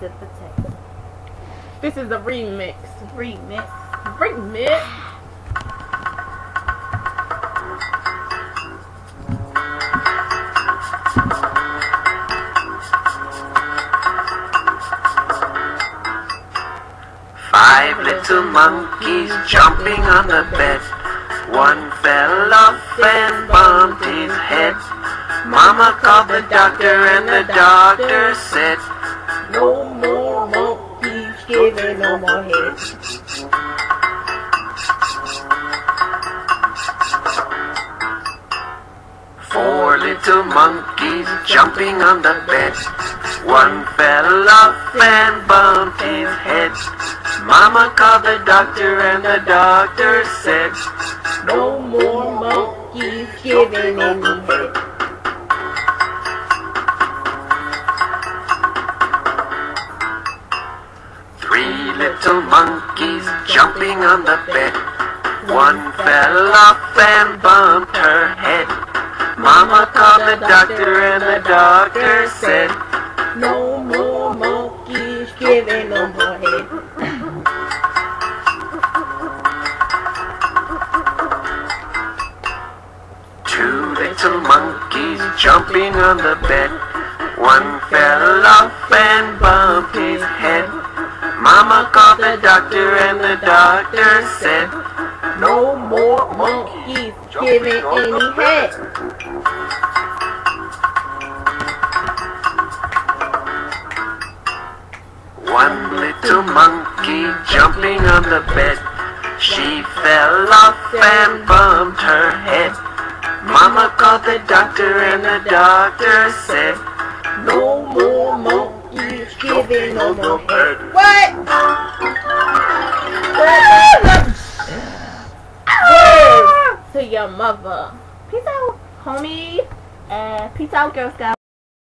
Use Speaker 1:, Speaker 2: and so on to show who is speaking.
Speaker 1: to the taste.
Speaker 2: This is a remix.
Speaker 1: Remix.
Speaker 2: Remix.
Speaker 3: Five little monkeys jumping on the bed. One fell off and bumped his head. Mama called the doctor and the doctor said,
Speaker 1: No more monkeys giving no more head.
Speaker 3: Four little monkeys jumping on the bed. One fell off and bumped his head. Mama called the doctor and the doctor said,
Speaker 1: No more monkeys giving any head.
Speaker 3: Three little monkeys jumping on the bed. One fell off and bumped her head. Mama called the doctor and the doctor said,
Speaker 1: No more monkeys giving no more head.
Speaker 3: Two little monkeys jumping on the bed. One fell off and bumped his head. Mama called the doctor and the doctor said,
Speaker 1: No more monkeys giving any head.
Speaker 3: One little monkey jumping on the bed. She fell off and bumped her head. Mama called the doctor and the doctor said,
Speaker 1: No more monkeys giving no more head.
Speaker 2: What?
Speaker 1: To your mother.
Speaker 2: Peace out, homie.
Speaker 1: Peace out, Girl Scout.